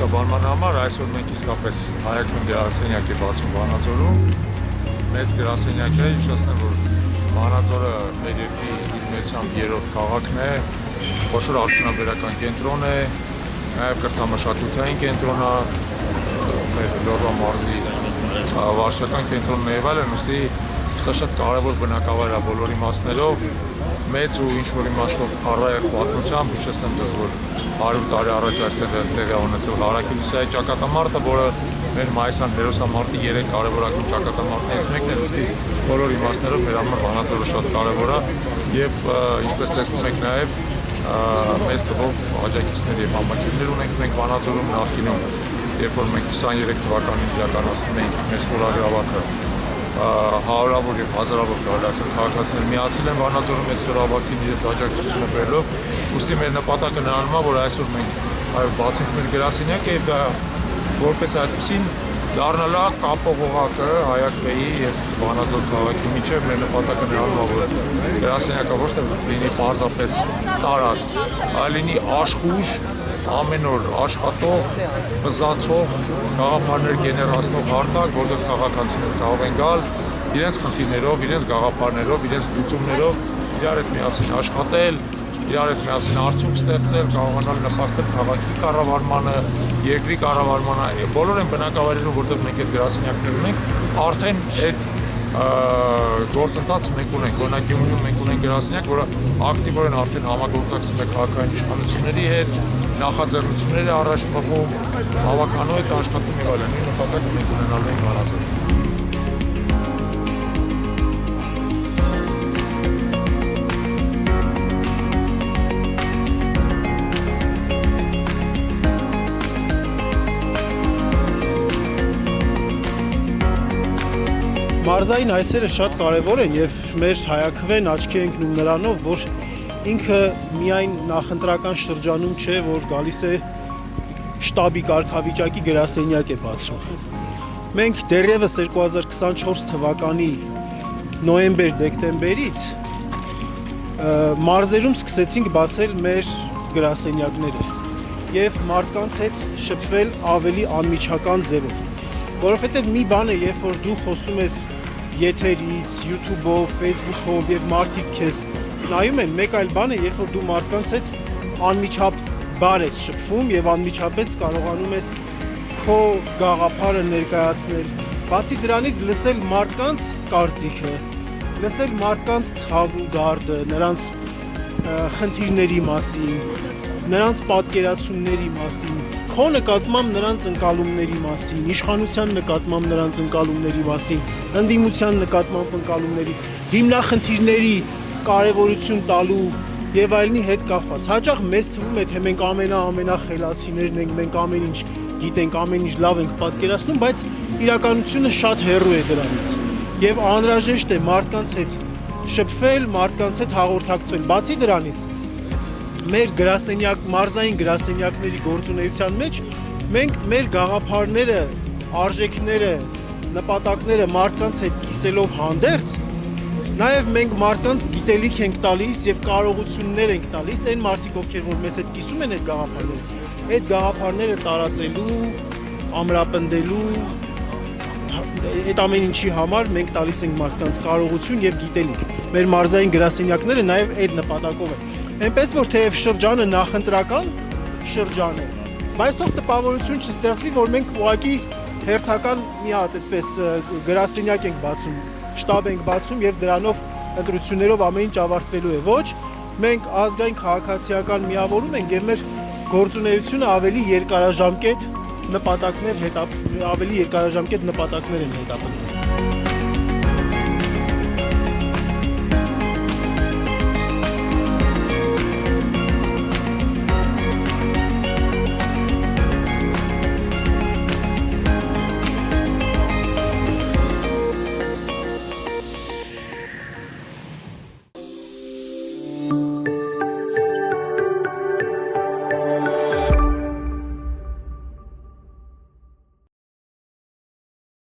կենսաբանման համար այսօր մենք իսկապես հայական գրասենյակ է բացում Վանաձորում։ Մեծ գրասենյակ է, հիշեցնեմ, որ Վանաձորը մեր երկրի մեծությամբ երրորդ քաղաքն է, խոշոր արդյունաբերական կենտրոն է, նաև կրթամշակութային կենտրոն է, մեր Լոռվա մարզի վարչական կենտրոնն է եւ այլն, ուստի սա շատ կարևոր բնակավայր է բոլոր իմաստներով, մեծ ու ինչ-որ իմաստով առայեղ պատմությամբ, հիշեցնեմ ձեզ, որ 100 տարի առաջ այստեղ տեղի ունեցել Ղարաքիլիսայի ճակատամարտը, որը մեր մայիսյան հերոսամարտի 3 կարևորագույն ճակատամարտներից մեկն է, ուստի բոլոր իմաստներով մեր համար Վանաձորը շատ կարևոր է եւ ինչպես տեսնում եք նաեւ մեծ թվով աջակիցներ եւ համակիրներ ունենք մենք Վանաձորում նախկինում, երբ որ մենք 23 թվականին իրականացնում էինք մեր ստորագրի հավաքը, հարյուրավոր եւ հազարավոր քաղաքացիներ միացել են Վանաձորում այս ստորավակին իրենց աջակցությունը բերելով, ուստի մեր նպատակը նրանում է, որ այսօր մենք բացենք մեր գրասենյակը եւ դա որպես այդպեսին դառնալա կապող օղակը Հայաքվեի եւ Վանաձոր քաղաքի միջեւ մեր նպատակը նրանում է, որ գրասենյակը ոչ թե լինի պարզապես տարածք, այլ լինի աշխույժ, ամեն օր աշխատող, բզացող, գաղափարներ գեներացնող հարթակ, որտեղ քաղաքացիները կարող են գալ իրենց խնդիրներով, իրենց գաղափարներով, իրենց լուծումներով իրար հետ միասին աշխատել, իրար հետ միասին արդյունք ստեղծել, կարողանալ նպաստել քաղաքի կառավարմանը, երկրի կառավարմանը, բոլոր այն բնակավայրերում, որտեղ մենք այդ գրասենյակներ ունենք, արդեն այդ գործընթացը մենք ունենք, օրինակ Գյումրիում մենք ունենք գրասենյակ, որը ակտիվորեն արդեն համագործակցում է քաղաքային իշխանությունների հետ, նախաձեռնությունները առաջ մղում, հավաքանու հետ աշխատում եւ այլն, նպատակը մենք ունենալու ենք Վանաձորում։ Մարզային այցերը շատ կարևոր են եւ մեր Հայաքվեն աչքի ենք նում նրանով, որ ինքը միայն նախընտրական շրջանում չէ, որ գալիս է շտաբի կարգավիճակի գրասենյակ է բացում։ Մենք դեռևս 2024 թվականի նոյեմբեր-դեկտեմբերից մարզերում սկսեցինք բացել մեր գրասենյակները եւ մարդկանց հետ շփվել ավելի անմիջական ձևով, որովհետեւ մի բան է, երբ որ դու խոսում ես եթերից, YouTube-ով, Facebook-ով եւ մարդիկ քեզ նայում են, մեկ այլ բան է, երբ որ դու մարդկանց հետ անմիջաբար ես շփվում եւ անմիջապես կարողանում ես քո գաղափարը ներկայացնել։ Բացի դրանից լսել մարդկանց կարծիքը, լսել մարդկանց ցավ ու դարդը, նրանց խնդիրների մասին, նրանց պատկերացումների մասին, քո նկատմամբ նրանց ընկալումների մասին, իշխանության նկատմամբ նրանց ընկալումների մասին, ընդդիմության նկատմամբ ընկալումների, հիմնախնդիրների կարևորություն տալու եւ այլնի հետ կապված։ Հաճախ մեզ թվում է, թե մենք ամենախելացիներն ենք, մենք ամեն ինչ գիտենք, ամեն ինչ լավ ենք պատկերացնում, բայց իրականությունը շատ հեռու է դրանից։ Եվ անհրաժեշտ է մարդկանց հետ շփվել, մարդկանց հետ հաղորդակցվել։ Բացի դրանից, մեր գրասենյակ, մարզային գրասենյակների գործունեության մեջ մենք մեր գաղափարները, արժեքները, նպատակները մարդկանց հետ կիսելով հանդերձ, նաև մենք մարդկանց գիտելիք ենք տալիս եւ կարողություններ ենք տալիս այն մարդիկ, ովքեր որ մեզ հետ կիսում են այդ գաղափարները տարածելու, ամրապնդելու, այդ ամեն ինչի համար մենք տալիս ենք մարդկանց կարողություն եւ գիտելիք։ Մեր մարզային գրասենյակները նաև այդ նպատակով են։ Այնպես որ թեև շրջանը նախընտրական շրջան է, բայց թող տպավորություն չստեղծվի, որ մենք ուղղակի հերթական մի հատ այդպես գրասենյակ ենք բացում, շտաբ ենք բացում եւ դրանով ընտրություններով ամեն ինչ ավարտվելու է։ Ոչ, մենք ազգային քաղաքացիական միավորում ենք եւ մեր գործունեությունը ավելի երկարաժամկետ նպատակներ են հետապնդում։